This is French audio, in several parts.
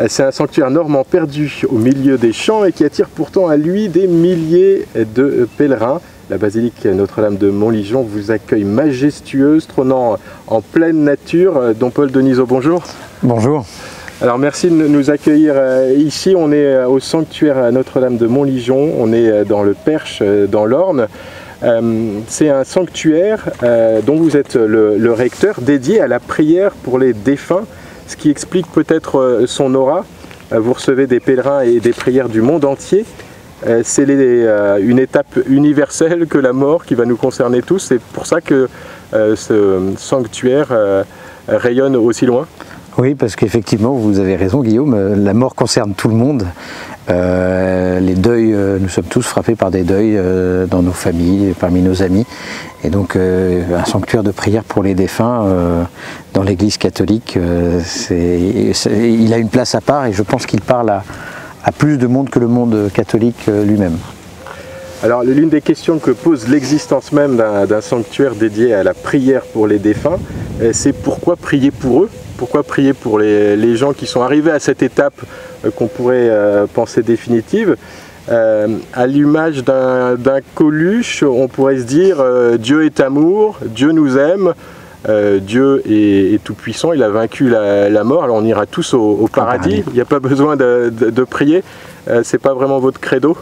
C'est un sanctuaire normand perdu au milieu des champs et qui attire pourtant à lui des milliers de pèlerins. La basilique Notre-Dame de Montligeon vous accueille majestueuse, trônant en pleine nature. Don Paul Denisot, bonjour. Bonjour. Alors merci de nous accueillir ici. On est au sanctuaire Notre-Dame de Montligeon, on est dans le Perche, dans l'Orne. C'est un sanctuaire dont vous êtes le recteur, dédié à la prière pour les défunts, ce qui explique peut-être son aura. Vous recevez des pèlerins et des prières du monde entier. C'est une étape universelle que la mort qui va nous concerner tous. C'est pour ça que ce sanctuaire rayonne aussi loin. Oui, parce qu'effectivement, vous avez raison Guillaume, la mort concerne tout le monde. Les deuils, nous sommes tous frappés par des deuils dans nos familles, parmi nos amis. Et donc un sanctuaire de prière pour les défunts dans l'Église catholique, il a une place à part et je pense qu'il parle à plus de monde que le monde catholique lui-même. Alors l'une des questions que pose l'existence même d'un sanctuaire dédié à la prière pour les défunts, c'est pourquoi prier pour eux? Pourquoi prier pour les gens qui sont arrivés à cette étape qu'on pourrait penser définitive? À l'image d'un Coluche, on pourrait se dire Dieu est amour, Dieu nous aime, Dieu est tout puissant, il a vaincu la mort, alors on ira tous au paradis, il n'y a pas besoin de prier. C'est pas vraiment votre credo?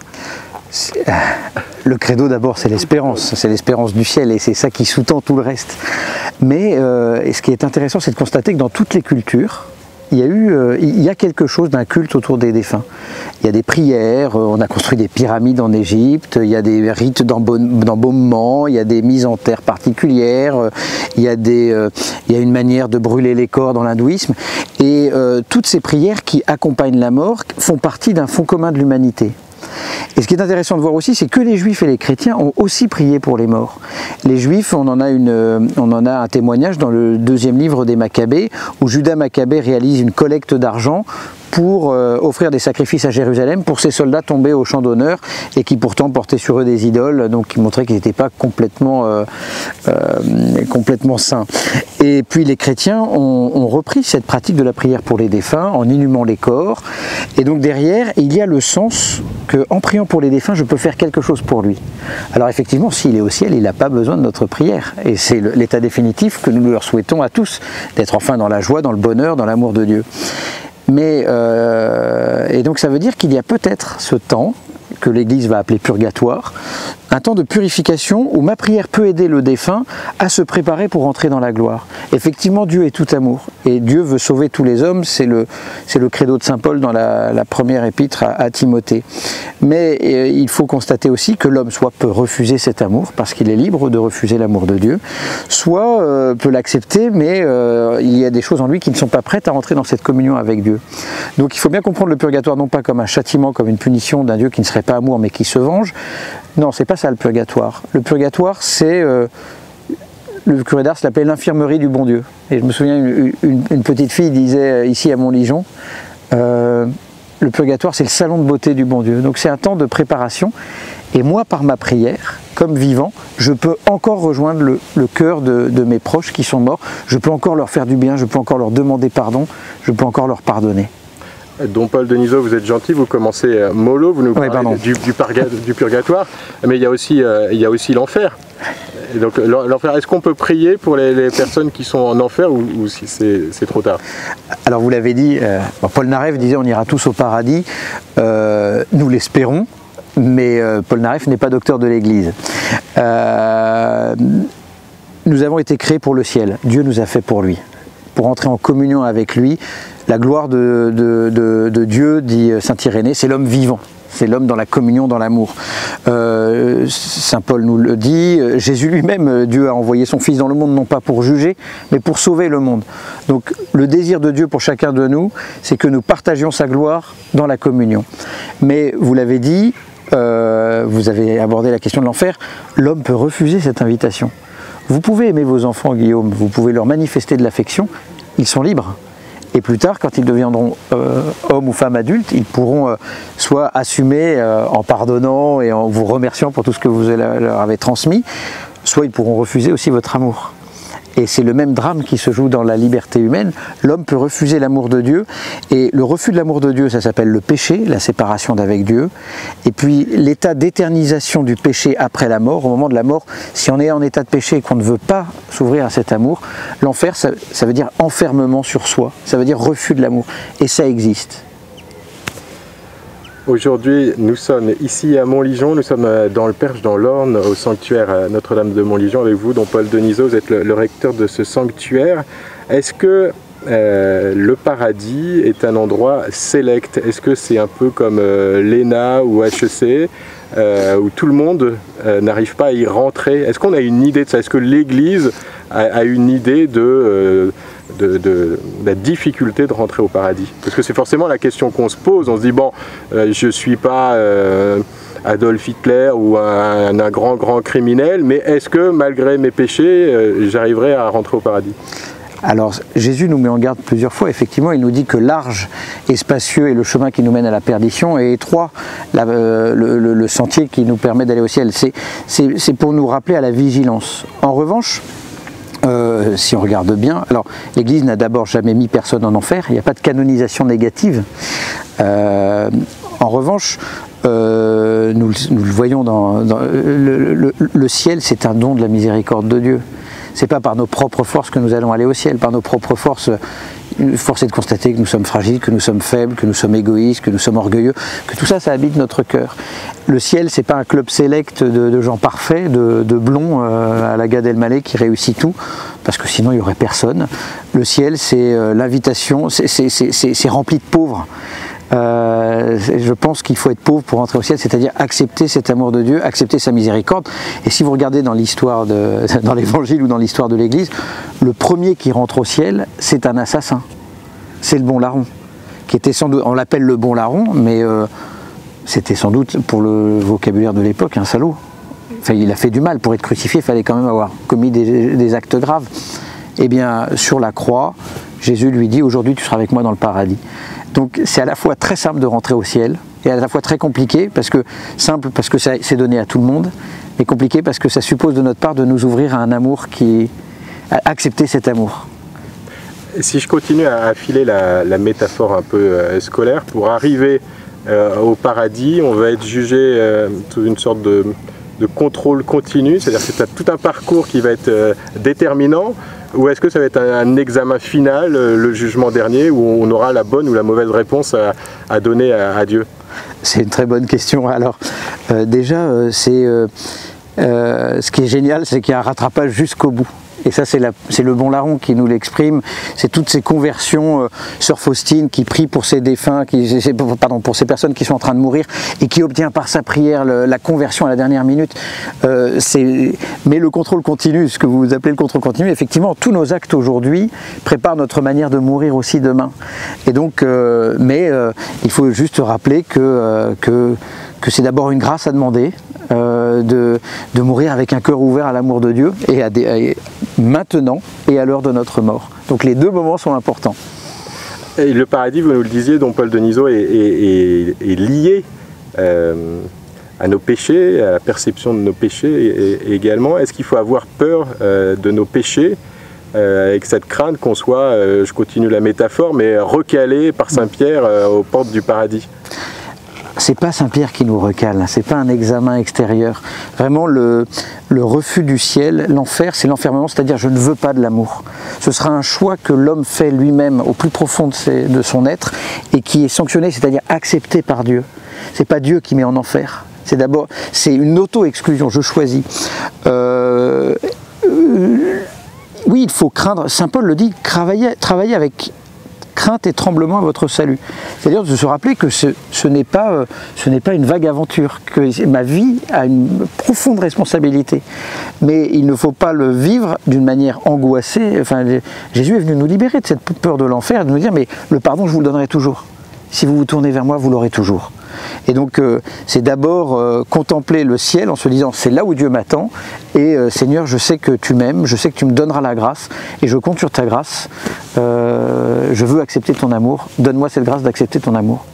Le credo d'abord c'est l'espérance du ciel et c'est ça qui sous-tend tout le reste. Mais ce qui est intéressant c'est de constater que dans toutes les cultures, il y a quelque chose d'un culte autour des défunts. Il y a des prières, on a construit des pyramides en Égypte, il y a des rites d'embaumement, il y a des mises en terre particulières, il y a une manière de brûler les corps dans l'hindouisme. Et toutes ces prières qui accompagnent la mort font partie d'un fond commun de l'humanité. Et ce qui est intéressant de voir aussi, c'est que les Juifs et les chrétiens ont aussi prié pour les morts. Les Juifs, on en a un témoignage dans le 2e livre des Maccabées, où Judas Maccabée réalise une collecte d'argent pour offrir des sacrifices à Jérusalem pour ces soldats tombés au champ d'honneur et qui pourtant portaient sur eux des idoles, donc qui montraient qu'ils n'étaient pas complètement saints. Et puis les chrétiens ont repris cette pratique de la prière pour les défunts en inhumant les corps. Et donc derrière, il y a le sens qu'en priant pour les défunts, je peux faire quelque chose pour lui. Alors effectivement, s'il est au ciel, il n'a pas besoin de notre prière. Et c'est l'état définitif que nous leur souhaitons à tous, d'être enfin dans la joie, dans le bonheur, dans l'amour de Dieu. Mais, et donc ça veut dire qu'il y a peut-être ce temps que l'Église va appeler purgatoire, un temps de purification où ma prière peut aider le défunt à se préparer pour entrer dans la gloire. Effectivement, Dieu est tout amour et Dieu veut sauver tous les hommes, c'est le credo de saint Paul dans la première épître à Timothée. Mais il faut constater aussi que l'homme soit peut refuser cet amour parce qu'il est libre de refuser l'amour de Dieu, soit peut l'accepter mais il y a des choses en lui qui ne sont pas prêtes à entrer dans cette communion avec Dieu. Donc il faut bien comprendre le purgatoire non pas comme un châtiment, comme une punition d'un Dieu qui ne serait pas amour mais qui se venge. Non, c'est pas ça le purgatoire. Le purgatoire, c'est le curé d'Ars l'appelait l'infirmerie du bon Dieu. Et je me souviens, une petite fille disait ici à Montligeon, le purgatoire c'est le salon de beauté du bon Dieu. Donc c'est un temps de préparation. Et moi, par ma prière, comme vivant, je peux encore rejoindre le cœur de mes proches qui sont morts. Je peux encore leur faire du bien, je peux encore leur demander pardon, je peux encore leur pardonner. Don Paul Denisot, vous êtes gentil, vous commencez mollo, vous nous parlez du purgatoire, mais il y a aussi l'enfer. Donc l'enfer, est-ce qu'on peut prier pour les personnes qui sont en enfer ou si c'est trop tard? Alors vous l'avez dit, Paul Narev disait on ira tous au paradis, nous l'espérons, mais Paul Narev n'est pas docteur de l'Église. Nous avons été créés pour le ciel, Dieu nous a fait pour lui, pour entrer en communion avec lui. La gloire de Dieu, dit saint Irénée, c'est l'homme vivant, c'est l'homme dans la communion, dans l'amour. Saint Paul nous le dit, Jésus lui-même, Dieu a envoyé son Fils dans le monde, non pas pour juger, mais pour sauver le monde. Donc le désir de Dieu pour chacun de nous, c'est que nous partagions sa gloire dans la communion. Mais vous l'avez dit, vous avez abordé la question de l'enfer, l'homme peut refuser cette invitation. Vous pouvez aimer vos enfants, Guillaume, vous pouvez leur manifester de l'affection, ils sont libres. Et plus tard, quand ils deviendront hommes ou femmes adultes, ils pourront soit assumer en pardonnant et en vous remerciant pour tout ce que vous leur avez transmis, soit ils pourront refuser aussi votre amour. Et c'est le même drame qui se joue dans la liberté humaine. L'homme peut refuser l'amour de Dieu, et le refus de l'amour de Dieu, ça s'appelle le péché, la séparation d'avec Dieu. Et puis l'état d'éternisation du péché après la mort, au moment de la mort, si on est en état de péché et qu'on ne veut pas s'ouvrir à cet amour, l'enfer, ça veut dire enfermement sur soi, ça veut dire refus de l'amour, et ça existe. Aujourd'hui, nous sommes ici à Montligeon, nous sommes dans le Perche, dans l'Orne, au sanctuaire Notre-Dame de Montligeon, avec vous, dont Paul Denisot, vous êtes le recteur de ce sanctuaire. Est-ce que le paradis est un endroit sélect? Est-ce que c'est un peu comme l'ENA ou HEC, où tout le monde n'arrive pas à y rentrer? Est-ce qu'on a une idée de ça? Est-ce que l'Église a une idée de la difficulté de rentrer au paradis? Parce que c'est forcément la question qu'on se pose. On se dit, bon, je ne suis pas Adolf Hitler ou un grand criminel, mais est-ce que malgré mes péchés, j'arriverai à rentrer au paradis? Alors Jésus nous met en garde plusieurs fois. Effectivement, il nous dit que large et spacieux est le chemin qui nous mène à la perdition, et étroit le sentier qui nous permet d'aller au ciel. C'est pour nous rappeler à la vigilance. En revanche, si on regarde bien, alors l'Église n'a d'abord jamais mis personne en enfer, il n'y a pas de canonisation négative. En revanche, nous le voyons dans le ciel, c'est un don de la miséricorde de Dieu. C'est pas par nos propres forces que nous allons aller au ciel. Par nos propres forces, force est de constater que nous sommes fragiles, que nous sommes faibles, que nous sommes égoïstes, que nous sommes orgueilleux, que tout ça, ça habite notre cœur. Le ciel, c'est pas un club sélect de gens parfaits, de blonds à la Gad Elmaleh qui réussit tout, parce que sinon il y aurait personne. Le ciel, c'est l'invitation, c'est rempli de pauvres. Je pense qu'il faut être pauvre pour entrer au ciel, c'est-à-dire accepter cet amour de Dieu, accepter sa miséricorde. Et si vous regardez dans l'histoire, dans l'évangile ou dans l'histoire de l'Église, le premier qui rentre au ciel, c'est un assassin. C'est le bon larron, qui était sans doute, on l'appelle le bon larron, mais c'était sans doute, pour le vocabulaire de l'époque, un salaud. Enfin, il a fait du mal. Pour être crucifié, il fallait quand même avoir commis des actes graves. Eh bien, sur la croix, Jésus lui dit, aujourd'hui tu seras avec moi dans le paradis. Donc c'est à la fois très simple de rentrer au ciel, et à la fois très compliqué, simple parce que c'est donné à tout le monde, mais compliqué parce que ça suppose de notre part de nous ouvrir à un amour à accepter cet amour. Si je continue à affiler la métaphore un peu scolaire, pour arriver au paradis, on va être jugé sous une sorte de contrôle continu, c'est-à-dire que c'est tout un parcours qui va être déterminant, ou est-ce que ça va être un examen final, le jugement dernier, où on aura la bonne ou la mauvaise réponse à donner à Dieu? C'est une très bonne question. Alors déjà, ce qui est génial, c'est qu'il y a un rattrapage jusqu'au bout. Et ça, c'est le bon larron qui nous l'exprime. C'est toutes ces conversions, Sœur Faustine qui prie pour ses défunts, pour ces personnes qui sont en train de mourir, et qui obtient par sa prière la conversion à la dernière minute. Mais le contrôle continu, ce que vous appelez le contrôle continu, effectivement, tous nos actes aujourd'hui préparent notre manière de mourir aussi demain. Et donc, il faut juste rappeler que c'est d'abord une grâce à demander, de mourir avec un cœur ouvert à l'amour de Dieu, et maintenant et à l'heure de notre mort. Donc les deux moments sont importants. Et le paradis, vous nous le disiez, dont Paul Denisot est lié à nos péchés, à la perception de nos péchés également. Est-ce qu'il faut avoir peur de nos péchés, avec cette crainte qu'on soit, je continue la métaphore, mais recalé par Saint-Pierre aux portes du paradis? C'est pas Saint-Pierre qui nous recale, c'est pas un examen extérieur. Vraiment, le refus du ciel, l'enfer, c'est l'enfermement, c'est-à-dire je ne veux pas de l'amour. Ce sera un choix que l'homme fait lui-même au plus profond de son être, et qui est sanctionné, c'est-à-dire accepté par Dieu. C'est pas Dieu qui met en enfer. C'est une auto-exclusion, je choisis. Oui, il faut craindre, Saint Paul le dit, travailler avec crainte et tremblement à votre salut. C'est-à-dire de se rappeler que ce n'est pas une vague aventure, que ma vie a une profonde responsabilité. Mais il ne faut pas le vivre d'une manière angoissée. Enfin, Jésus est venu nous libérer de cette peur de l'enfer, et de nous dire, mais le pardon, je vous le donnerai toujours. Si vous vous tournez vers moi, vous l'aurez toujours. Et donc c'est d'abord contempler le ciel en se disant, c'est là où Dieu m'attend, et Seigneur, je sais que tu m'aimes, je sais que tu me donneras la grâce, et je compte sur ta grâce, je veux accepter ton amour, donne-moi cette grâce d'accepter ton amour.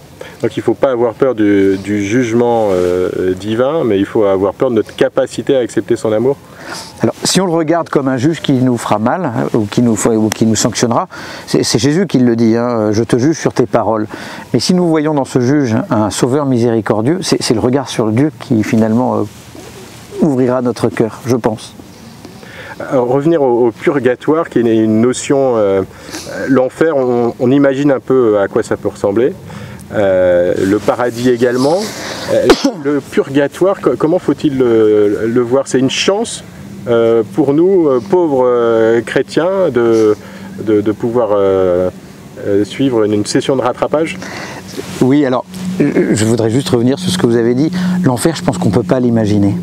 Donc il ne faut pas avoir peur du jugement divin, mais il faut avoir peur de notre capacité à accepter son amour. Alors, si on le regarde comme un juge qui nous fera mal, ou qui nous sanctionnera, c'est Jésus qui le dit, hein, je te juge sur tes paroles. Mais si nous voyons dans ce juge un sauveur miséricordieux, c'est le regard sur Dieu qui finalement ouvrira notre cœur, je pense. Revenir au purgatoire, qui est une notion, l'enfer, on imagine un peu à quoi ça peut ressembler. Le paradis également. Le purgatoire, comment faut-il le voir? C'est une chance pour nous, pauvres chrétiens, de pouvoir suivre une session de rattrapage? Oui, alors je voudrais juste revenir sur ce que vous avez dit. L'enfer, je pense qu'on ne peut pas l'imaginer.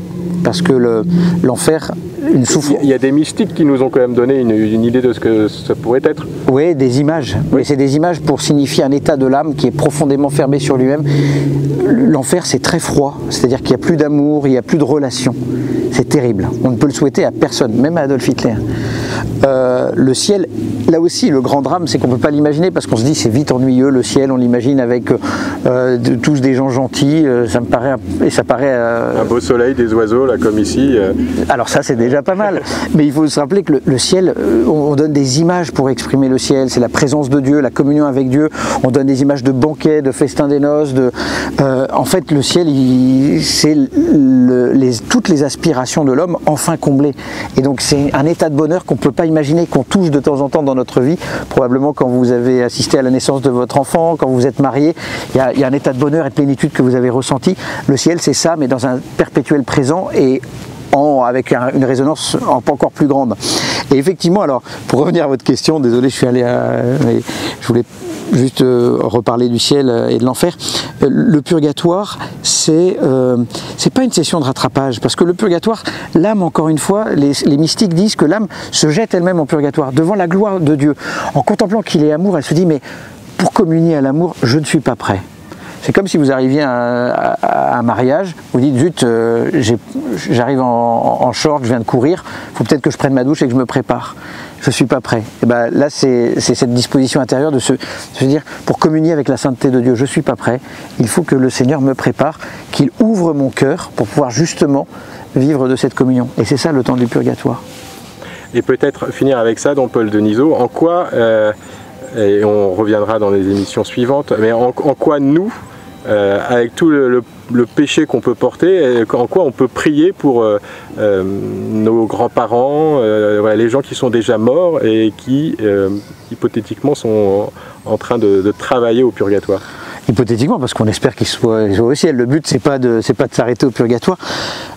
Parce que l'enfer, une souffrance. Il y a des mystiques qui nous ont quand même donné une idée de ce que ça pourrait être. Oui, des images. Oui, c'est des images pour signifier un état de l'âme qui est profondément fermé sur lui-même. L'enfer, c'est très froid. C'est-à-dire qu'il n'y a plus d'amour, il n'y a plus de relation. C'est terrible. On ne peut le souhaiter à personne, même à Adolf Hitler. Le ciel, là aussi, le grand drame, c'est qu'on ne peut pas l'imaginer parce qu'on se dit c'est vite ennuyeux, le ciel, on l'imagine avec tous des gens gentils, ça paraît... Un beau soleil, des oiseaux, là, comme ici. Alors ça, c'est déjà pas mal. Mais il faut se rappeler que le ciel, on donne des images pour exprimer le ciel, c'est la présence de Dieu, la communion avec Dieu, on donne des images de banquets, de festins des noces, en fait, le ciel, c'est toutes les aspirations de l'homme enfin comblées. Et donc c'est un état de bonheur qu'on ne peut pas imaginer, qu'on touche de temps en temps dans notre vie. Probablement quand vous avez assisté à la naissance de votre enfant, quand vous êtes marié, il y a un état de bonheur et de plénitude que vous avez ressenti. Le ciel, c'est ça, mais dans un perpétuel présent et avec une résonance encore plus grande. Et effectivement, alors, pour revenir à votre question, désolé, je suis allé mais je voulais juste reparler du ciel et de l'enfer. Le purgatoire, c'est pas une session de rattrapage, parce que le purgatoire, l'âme, encore une fois, les mystiques disent que l'âme se jette elle-même en purgatoire, devant la gloire de Dieu. En contemplant qu'il est amour, elle se dit, mais pour communier à l'amour, je ne suis pas prêt. C'est comme si vous arriviez à un mariage, vous dites zut, j'arrive en short, je viens de courir, il faut peut-être que je prenne ma douche et que je me prépare. Je ne suis pas prêt. Et ben là, c'est cette disposition intérieure de se dire, pour communier avec la sainteté de Dieu, je ne suis pas prêt, il faut que le Seigneur me prépare, qu'il ouvre mon cœur pour pouvoir justement vivre de cette communion. Et c'est ça le temps du purgatoire. Et peut-être finir avec ça, don Paul Denisot, en quoi, et on reviendra dans les émissions suivantes, mais en quoi nous, avec tout le péché qu'on peut porter, en quoi on peut prier pour nos grands-parents, voilà, les gens qui sont déjà morts et qui hypothétiquement sont en train de travailler au purgatoire. Hypothétiquement, parce qu'on espère qu'ils soient au ciel. Le but, c'est pas de s'arrêter au purgatoire.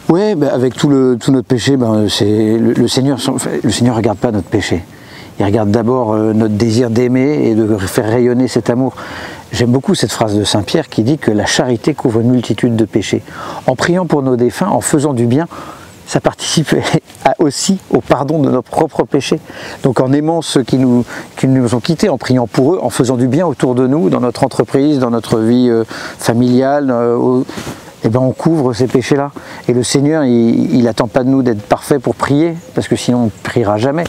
Ouais, ben avec tout notre péché, ben le Seigneur regarde pas notre péché. Il regarde d'abord notre désir d'aimer et de faire rayonner cet amour. J'aime beaucoup cette phrase de Saint Pierre qui dit que la charité couvre une multitude de péchés. En priant pour nos défunts, en faisant du bien, ça participe aussi au pardon de nos propres péchés. Donc en aimant ceux qui nous ont quittés, en priant pour eux, en faisant du bien autour de nous, dans notre entreprise, dans notre vie familiale, eh ben on couvre ces péchés-là. Et le Seigneur, il n'attend pas de nous d'être parfaits pour prier, parce que sinon on ne priera jamais.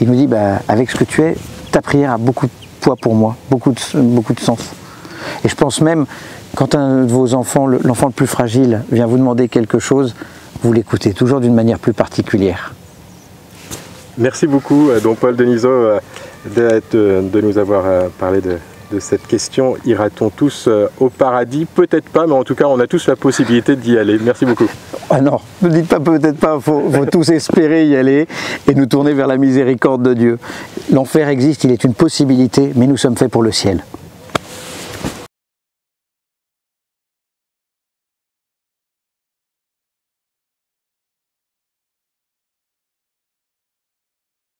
Il nous dit, bah, avec ce que tu es, ta prière a beaucoup de poids pour moi, beaucoup de sens. Et je pense même, quand un de vos enfants, l'enfant le plus fragile, vient vous demander quelque chose, vous l'écoutez toujours d'une manière plus particulière. Merci beaucoup, don Paul Denisot, de nous avoir parlé de cette question. Ira-t-on tous au paradis? Peut-être pas, mais en tout cas, on a tous la possibilité d'y aller. Merci beaucoup. Ah non, ne dites pas peut-être pas, il faut tous espérer y aller et nous tourner vers la miséricorde de Dieu. L'enfer existe, il est une possibilité, mais nous sommes faits pour le ciel.